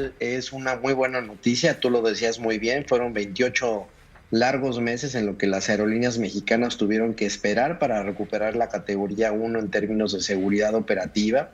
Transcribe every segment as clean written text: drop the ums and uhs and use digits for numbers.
cual es una muy buena noticia. Tú lo decías muy bien, fueron 28 largos meses en lo que las aerolíneas mexicanas tuvieron que esperar para recuperar la categoría 1 en términos de seguridad operativa.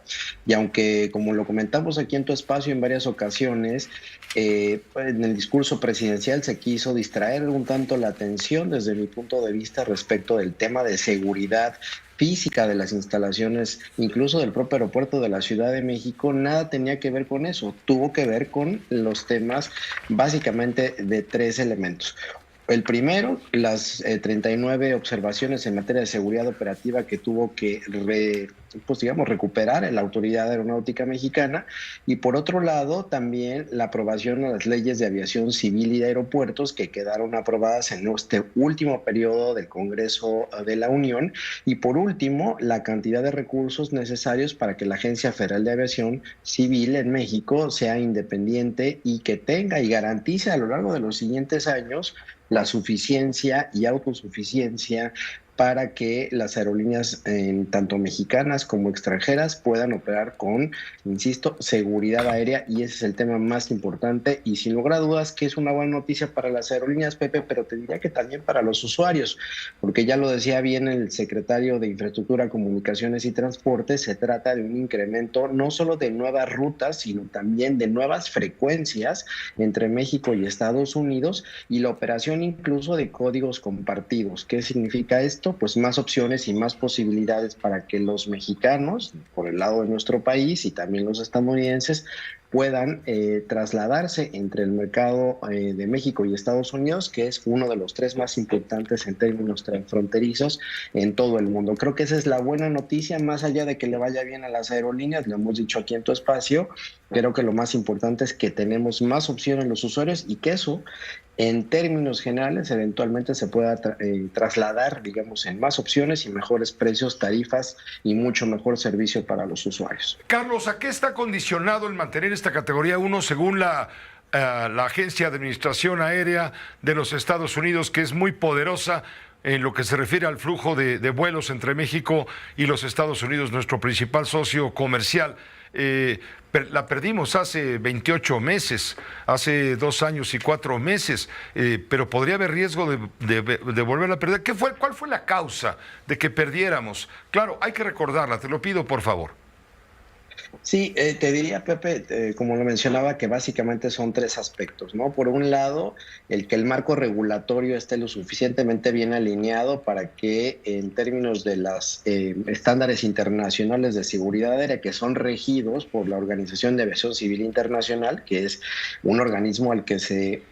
Y aunque, como lo comentamos aquí en tu espacio en varias ocasiones, pues, en el discurso presidencial se quiso distraer un tanto la atención desde mi punto de vista respecto del tema de seguridad física de las instalaciones, incluso del propio aeropuerto de la Ciudad de México, nada tenía que ver con eso, tuvo que ver con los temas básicamente de tres elementos. El primero, las 39 observaciones en materia de seguridad operativa que tuvo que, pues digamos, recuperar la Autoridad Aeronáutica Mexicana. Y por otro lado, también la aprobación de las leyes de aviación civil y de aeropuertos que quedaron aprobadas en este último periodo del Congreso de la Unión. Y por último, la cantidad de recursos necesarios para que la Agencia Federal de Aviación Civil en México sea independiente y que tenga y garantice a lo largo de los siguientes años la suficiencia y autosuficiencia para que las aerolíneas, tanto mexicanas como extranjeras, puedan operar con, insisto, seguridad aérea, y ese es el tema más importante y sin lugar a dudas que es una buena noticia para las aerolíneas, Pepe, pero te diría que también para los usuarios, porque ya lo decía bien el secretario de Infraestructura, Comunicaciones y Transporte, se trata de un incremento no solo de nuevas rutas, sino también de nuevas frecuencias entre México y Estados Unidos, y la operación incluso de códigos compartidos. ¿Qué significa esto? Pues más opciones y más posibilidades para que los mexicanos, por el lado de nuestro país, y también los estadounidenses, puedan trasladarse entre el mercado de México y Estados Unidos, que es uno de los tres más importantes en términos transfronterizos en todo el mundo. Creo que esa es la buena noticia, más allá de que le vaya bien a las aerolíneas, lo hemos dicho aquí en tu espacio. Creo que lo más importante es que tenemos más opciones los usuarios y que eso, en términos generales, eventualmente se pueda trasladar, digamos, en más opciones y mejores precios, tarifas y mucho mejor servicio para los usuarios. Carlos, ¿a qué está condicionado el mantener esta categoría 1 según la Agencia de Administración Aérea de los Estados Unidos, que es muy poderosa en lo que se refiere al flujo de vuelos entre México y los Estados Unidos, nuestro principal socio comercial? Eh, la perdimos hace 28 meses, hace 2 años y 4 meses, pero podría haber riesgo de volverla a perder. ¿Cuál fue la causa de que perdiéramos? Claro, hay que recordarla, te lo pido por favor. Sí, te diría, Pepe, como lo mencionaba, que básicamente son tres aspectos, ¿no? Por un lado, el que el marco regulatorio esté lo suficientemente bien alineado para que en términos de los estándares internacionales de seguridad aérea que son regidos por la Organización de Aviación Civil Internacional, que es un organismo al que se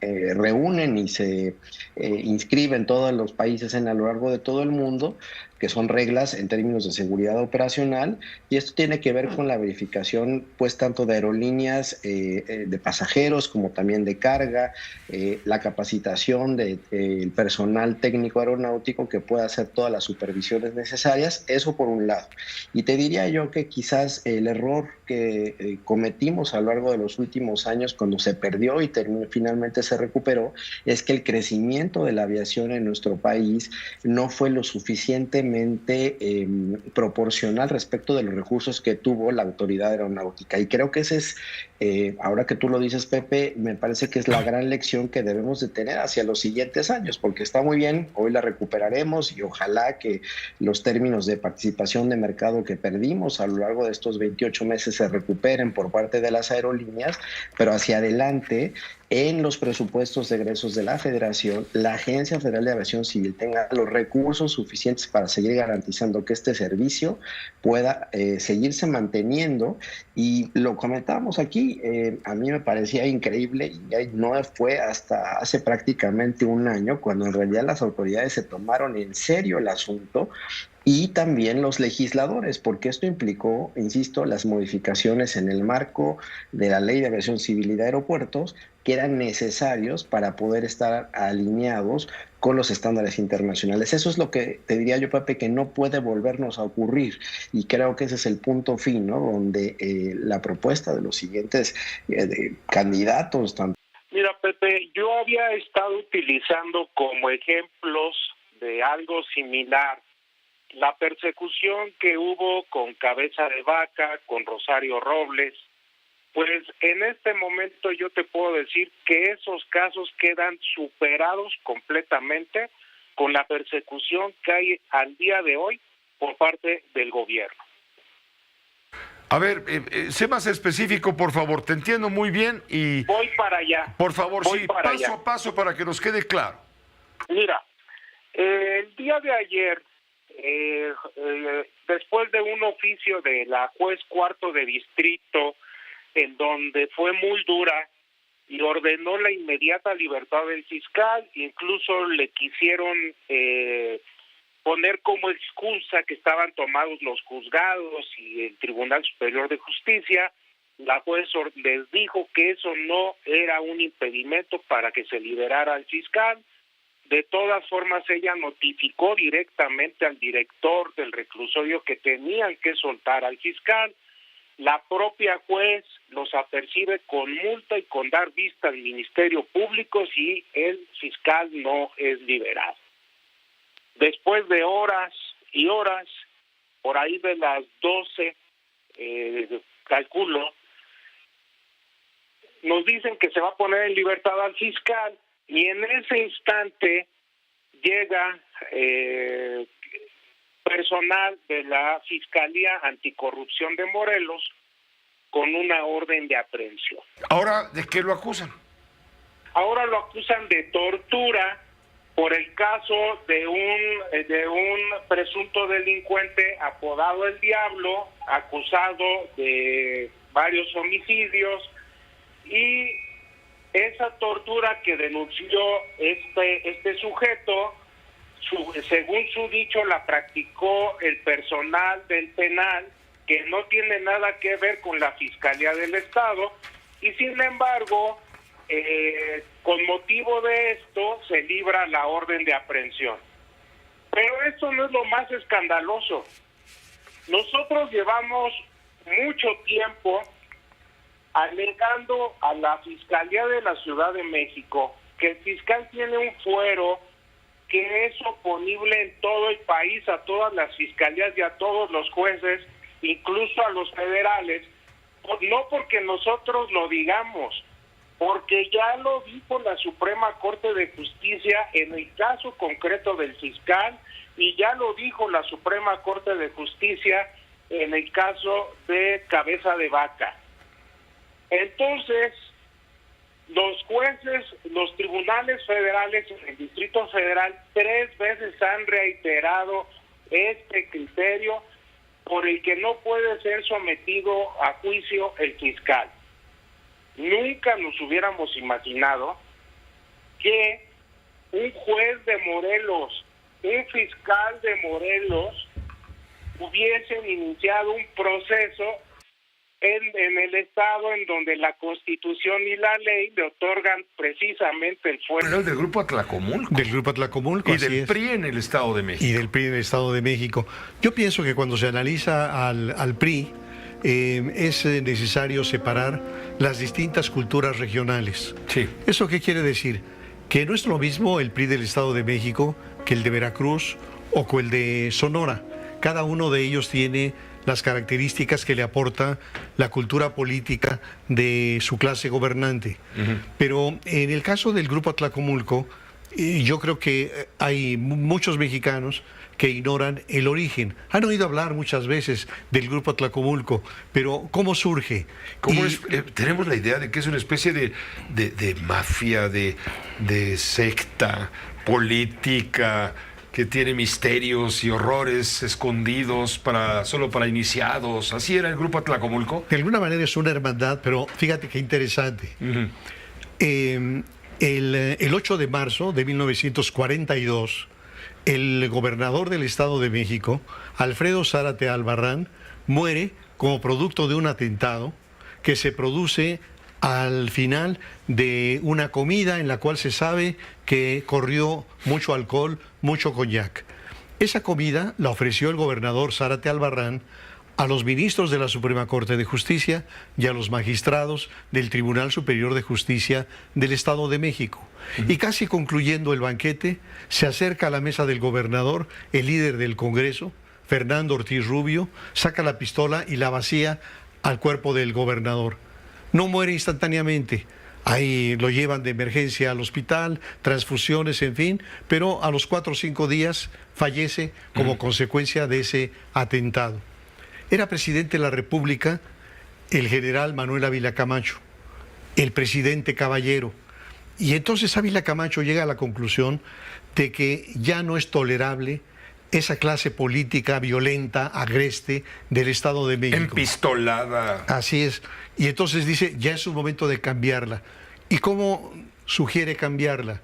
reúnen y se inscriben todos los países a lo largo de todo el mundo, que son reglas en términos de seguridad operacional, y esto tiene que ver con la verificación, pues, tanto de aerolíneas, de pasajeros, como también de carga, la capacitación del personal técnico aeronáutico que pueda hacer todas las supervisiones necesarias, eso por un lado. Y te diría yo que quizás el error que cometimos a lo largo de los últimos años, cuando se perdió y finalmente se recuperó, es que el crecimiento de la aviación en nuestro país no fue lo suficientemente proporcional respecto de los recursos que tuvo la autoridad aeronáutica. Y creo que ese es, ahora que tú lo dices, Pepe, me parece que es la gran lección que debemos de tener hacia los siguientes años, porque está muy bien, hoy la recuperaremos y ojalá que los términos de participación de mercado que perdimos a lo largo de estos 28 meses se recuperen por parte de las aerolíneas, pero hacia adelante, en los presupuestos de egresos de la Federación, la Agencia Federal de Aviación Civil tenga los recursos suficientes para seguir garantizando que este servicio pueda seguirse manteniendo. Y lo comentábamos aquí, a mí me parecía increíble, y no fue hasta hace prácticamente un año cuando en realidad las autoridades se tomaron en serio el asunto, y también los legisladores, porque esto implicó, insisto, las modificaciones en el marco de la Ley de Aviación Civil y de Aeropuertos, que eran necesarios para poder estar alineados con los estándares internacionales. Eso es lo que te diría yo, Pepe, que no puede volvernos a ocurrir, y creo que ese es el punto fin, ¿no? Donde la propuesta de los siguientes candidatos, tanto... Mira, Pepe, yo había estado utilizando como ejemplos de algo similar la persecución que hubo con Cabeza de Vaca, con Rosario Robles, Pues en este momento yo te puedo decir que esos casos quedan superados completamente con la persecución que hay al día de hoy por parte del gobierno. A ver, sé más específico, por favor. Te entiendo muy bien y... Voy para allá. Por favor, Voy sí, para paso allá. a paso para que nos quede claro. Mira, el día de ayer, después de un oficio de la juez cuarto de distrito, en donde fue muy dura y ordenó la inmediata libertad del fiscal, incluso le quisieron poner como excusa que estaban tomados los juzgados y el Tribunal Superior de Justicia. La juez les dijo que eso no era un impedimento para que se liberara al fiscal. De todas formas, ella notificó directamente al director del reclusorio que tenían que soltar al fiscal. La propia juez los apercibe con multa y con dar vista al Ministerio Público si el fiscal no es liberado. Después de horas y horas, por ahí de las 12, calculo, nos dicen que se va a poner en libertad al fiscal y en ese instante llega personal de la Fiscalía Anticorrupción de Morelos con una orden de aprehensión. Ahora, ¿de qué lo acusan? Ahora lo acusan de tortura por el caso de un presunto delincuente apodado El Diablo, acusado de varios homicidios, y esa tortura que denunció este sujeto, según su dicho, la practicó el personal del penal, que no tiene nada que ver con la Fiscalía del Estado, y sin embargo, con motivo de esto, se libra la orden de aprehensión. Pero esto no es lo más escandaloso. Nosotros llevamos mucho tiempo alegando a la Fiscalía de la Ciudad de México que el fiscal tiene un fuero que es oponible en todo el país a todas las fiscalías y a todos los jueces, incluso a los federales, no porque nosotros lo digamos, porque ya lo dijo la Suprema Corte de Justicia en el caso concreto del fiscal y ya lo dijo la Suprema Corte de Justicia en el caso de Cabeza de Vaca. Entonces, los jueces, los tribunales federales en el Distrito Federal 3 veces han reiterado este criterio por el que no puede ser sometido a juicio el fiscal. Nunca nos hubiéramos imaginado que un juez de Morelos, un fiscal de Morelos, hubiesen iniciado un proceso en el estado en donde la Constitución y la ley le otorgan precisamente el fuero. El del Grupo Atlacomulco. Del Grupo Atlacomulco, Y del PRI en el Estado de México. Y del PRI en el Estado de México. Yo pienso que cuando se analiza al PRI, es necesario separar las distintas culturas regionales. Sí. ¿Eso qué quiere decir? Que no es lo mismo el PRI del Estado de México que el de Veracruz o que el de Sonora. Cada uno de ellos tiene las características que le aporta la cultura política de su clase gobernante. Pero en el caso del Grupo Atlacomulco, yo creo que hay muchos mexicanos que ignoran el origen. Han oído hablar muchas veces del Grupo Atlacomulco, pero ¿cómo surge? Tenemos la idea de que es una especie de mafia, de secta política, que tiene misterios y horrores escondidos solo para iniciados. ¿Así era el Grupo Atlacomulco? De alguna manera es una hermandad, pero fíjate qué interesante. El 8 de marzo de 1942, el gobernador del Estado de México, Alfredo Zárate Albarrán, muere como producto de un atentado que se produce al final de una comida en la cual se sabe que corrió mucho alcohol, mucho coñac. Esa comida la ofreció el gobernador Zárate Albarrán a los ministros de la Suprema Corte de Justicia y a los magistrados del Tribunal Superior de Justicia del Estado de México. Y casi concluyendo el banquete, se acerca a la mesa del gobernador el líder del Congreso, Fernando Ortiz Rubio, saca la pistola y la vacía al cuerpo del gobernador. No muere instantáneamente. Ahí lo llevan de emergencia al hospital, transfusiones, en fin, pero a los 4 o 5 días fallece como consecuencia de ese atentado. Era presidente de la República el general Manuel Ávila Camacho, el presidente Caballero. Y entonces Ávila Camacho llega a la conclusión de que ya no es tolerable esa clase política violenta, agreste del Estado de México. Empistolada. Así es. Y entonces dice, ya es un momento de cambiarla. ¿Y cómo sugiere cambiarla?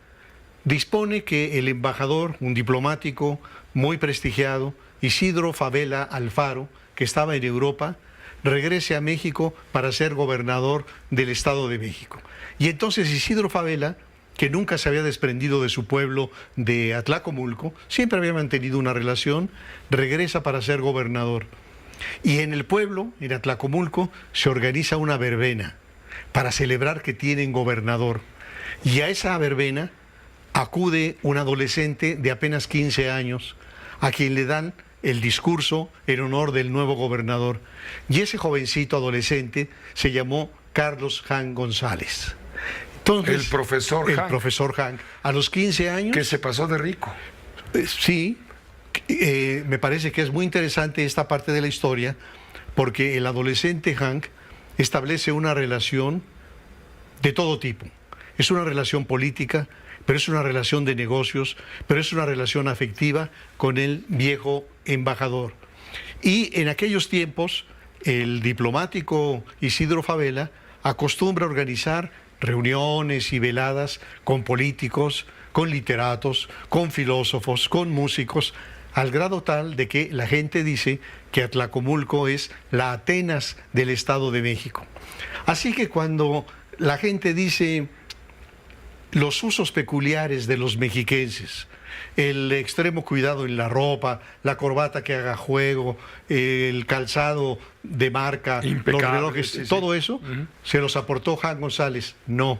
Dispone que el embajador, un diplomático muy prestigiado, Isidro Fabela Alfaro, que estaba en Europa, regrese a México para ser gobernador del Estado de México. Y entonces Isidro Fabela, que nunca se había desprendido de su pueblo de Atlacomulco, siempre había mantenido una relación, regresa para ser gobernador. Y en el pueblo, en Atlacomulco, se organiza una verbena para celebrar que tienen gobernador. Y a esa verbena acude un adolescente de apenas 15 años, a quien le dan el discurso en honor del nuevo gobernador. Y ese jovencito adolescente se llamó Carlos Hank González. Entonces, El profesor Hank. A los 15 años... Que se pasó de rico. Sí, me parece que es muy interesante esta parte de la historia, porque el adolescente Hank establece una relación de todo tipo. Es una relación política, pero es una relación de negocios, pero es una relación afectiva con el viejo embajador. Y en aquellos tiempos, el diplomático Isidro Fabela acostumbra organizar reuniones y veladas con políticos, con literatos, con filósofos, con músicos, al grado tal de que la gente dice que Atlacomulco es la Atenas del Estado de México. Así que cuando la gente dice los usos peculiares de los mexiquenses, el extremo cuidado en la ropa, la corbata que haga juego, el calzado de marca, impecable, los relojes, sí, sí. todo eso, se los aportó Hank González. No,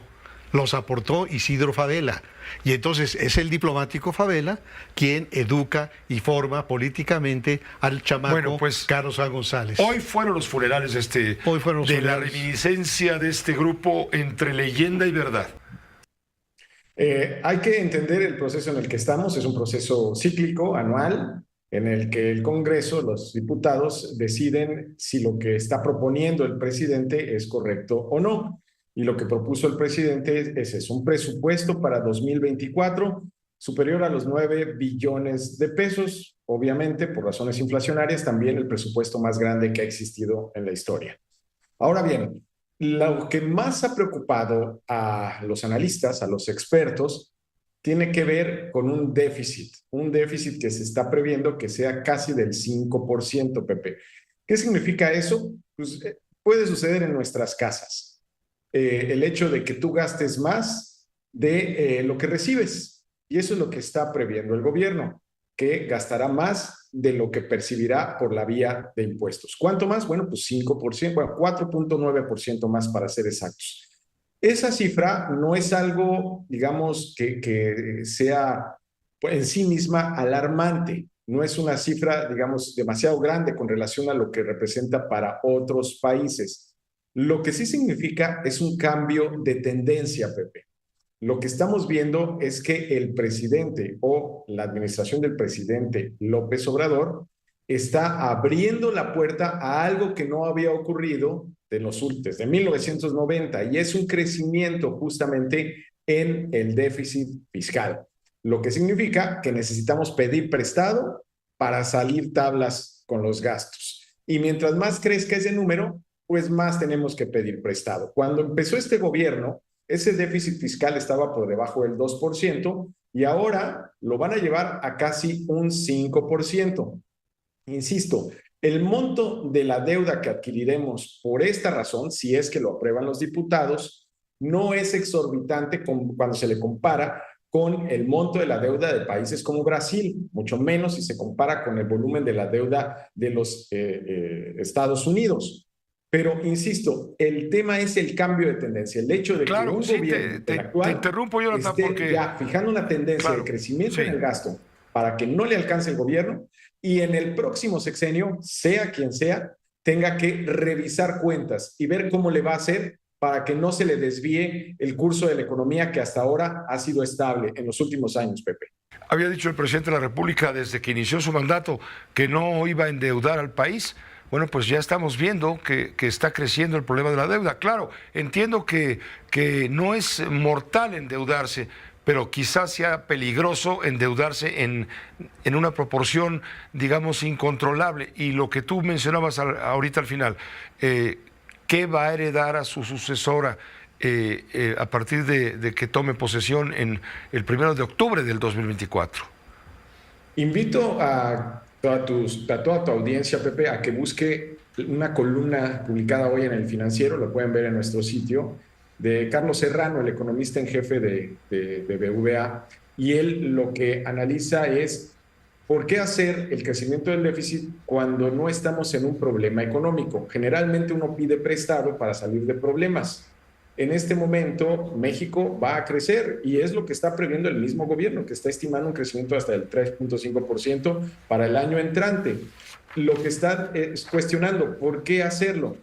los aportó Isidro Fabela. Y entonces es el diplomático Fabela quien educa y forma políticamente al chamaco Carlos Hank González. Hoy fueron los funerales de la reminiscencia de este grupo entre leyenda y verdad. Hay que entender el proceso en el que estamos. Es un proceso cíclico, anual, en el que el Congreso, los diputados, deciden si lo que está proponiendo el presidente es correcto o no. Y lo que propuso el presidente es un presupuesto para 2024 superior a los 9 billones de pesos, obviamente por razones inflacionarias, también el presupuesto más grande que ha existido en la historia. Ahora bien, lo que más ha preocupado a los analistas, a los expertos, tiene que ver con un déficit que se está previendo que sea casi del 5%, Pepe. ¿Qué significa eso? Pues puede suceder en nuestras casas. El hecho de que tú gastes más de lo que recibes, y eso es lo que está previendo el gobierno, que gastará más de lo que percibirá por la vía de impuestos. ¿Cuánto más? Bueno, pues 5%, bueno, 4.9% más para ser exactos. Esa cifra no es algo, digamos, que sea en sí misma alarmante. No es una cifra, digamos, demasiado grande con relación a lo que representa para otros países. Lo que sí significa es un cambio de tendencia, Pepe. Lo que estamos viendo es que el presidente o la administración del presidente López Obrador está abriendo la puerta a algo que no había ocurrido desde 1990, y es un crecimiento justamente en el déficit fiscal. Lo que significa que necesitamos pedir prestado para salir tablas con los gastos. Y mientras más crezca ese número, pues más tenemos que pedir prestado. Cuando empezó este gobierno, ese déficit fiscal estaba por debajo del 2% y ahora lo van a llevar a casi un 5%. Insisto, el monto de la deuda que adquiriremos por esta razón, si es que lo aprueban los diputados, no es exorbitante cuando se le compara con el monto de la deuda de países como Brasil, mucho menos si se compara con el volumen de la deuda de los Estados Unidos. Pero, insisto, el tema es el cambio de tendencia, el hecho de que un gobierno actual te interrumpo, Jonathan, esté porque ya fijando una tendencia de crecimiento en el gasto para que no le alcance el gobierno, y en el próximo sexenio, sea quien sea, tenga que revisar cuentas y ver cómo le va a hacer para que no se le desvíe el curso de la economía que hasta ahora ha sido estable en los últimos años, Pepe. Había dicho el presidente de la República desde que inició su mandato que no iba a endeudar al país. Bueno, pues ya estamos viendo que está creciendo el problema de la deuda. Claro, entiendo que no es mortal endeudarse, pero quizás sea peligroso endeudarse en una proporción, digamos, incontrolable. Y lo que tú mencionabas ahorita al final, ¿qué va a heredar a su sucesora a partir de que tome posesión en el 1 de octubre del 2024? Invito a toda tu audiencia, Pepe, a que busque una columna publicada hoy en El Financiero, lo pueden ver en nuestro sitio, de Carlos Serrano, el economista en jefe de BBVA, y él lo que analiza es por qué hacer el crecimiento del déficit cuando no estamos en un problema económico. Generalmente uno pide prestado para salir de problemas. En este momento México va a crecer y es lo que está previendo el mismo gobierno, que está estimando un crecimiento hasta el 3.5% para el año entrante. Lo que está es cuestionando, ¿por qué hacerlo?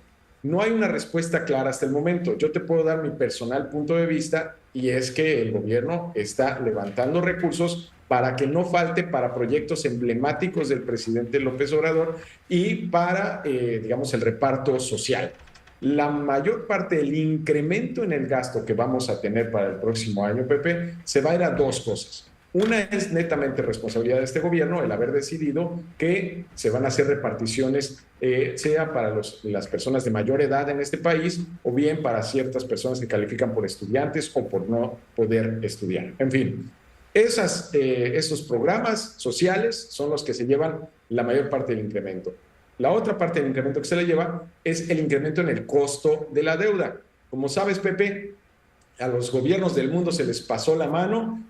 No hay una respuesta clara hasta el momento. Yo te puedo dar mi personal punto de vista y es que el gobierno está levantando recursos para que no falte para proyectos emblemáticos del presidente López Obrador y para, digamos, el reparto social. La mayor parte del incremento en el gasto que vamos a tener para el próximo año, Pepe, se va a ir a dos cosas. Una es netamente responsabilidad de este gobierno, el haber decidido que se van a hacer reparticiones, sea para las personas de mayor edad en este país o bien para ciertas personas que califican por estudiantes o por no poder estudiar. En fin, esos programas sociales son los que se llevan la mayor parte del incremento. La otra parte del incremento que se le lleva es el incremento en el costo de la deuda. Como sabes, Pepe, a los gobiernos del mundo se les pasó la mano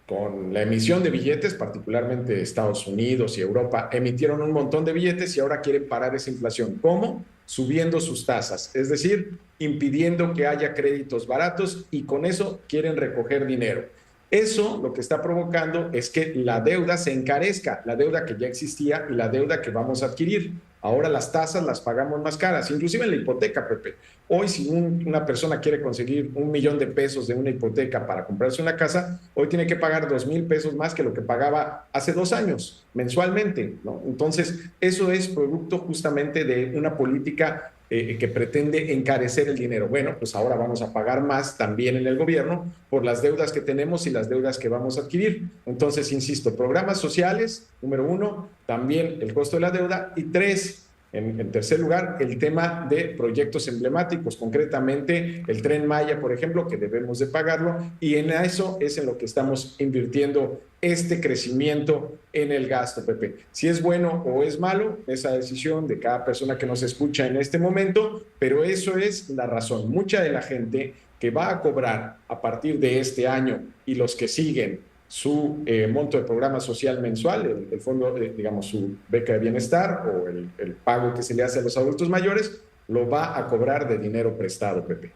con la emisión de billetes, particularmente Estados Unidos y Europa, emitieron un montón de billetes y ahora quieren parar esa inflación. ¿Cómo? Subiendo sus tasas, es decir, impidiendo que haya créditos baratos y con eso quieren recoger dinero. Eso lo que está provocando es que la deuda se encarezca, la deuda que ya existía y la deuda que vamos a adquirir. Ahora las tasas las pagamos más caras, inclusive en la hipoteca, Pepe. Hoy si una persona quiere conseguir $1,000,000 de una hipoteca para comprarse una casa, hoy tiene que pagar $2,000 más que lo que pagaba hace 2 años, mensualmente, ¿no? Entonces, eso es producto justamente de una política que pretende encarecer el dinero. Bueno, pues ahora vamos a pagar más también en el gobierno por las deudas que tenemos y las deudas que vamos a adquirir. Entonces, insisto, programas sociales, número 1, también el costo de la deuda, y 3, en tercer lugar, el tema de proyectos emblemáticos, concretamente el Tren Maya, por ejemplo, que debemos de pagarlo, y en eso es en lo que estamos invirtiendo este crecimiento en el gasto, Pepe. Si es bueno o es malo, esa decisión de cada persona que nos escucha en este momento, pero eso es la razón. Mucha de la gente que va a cobrar a partir de este año y los que siguen su monto de programa social mensual, el fondo, digamos, su beca de bienestar o el pago que se le hace a los adultos mayores, lo va a cobrar de dinero prestado, Pepe.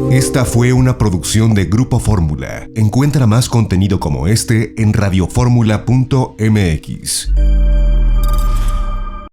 Esta fue una producción de Grupo Fórmula. Encuentra más contenido como este en radioformula.mx.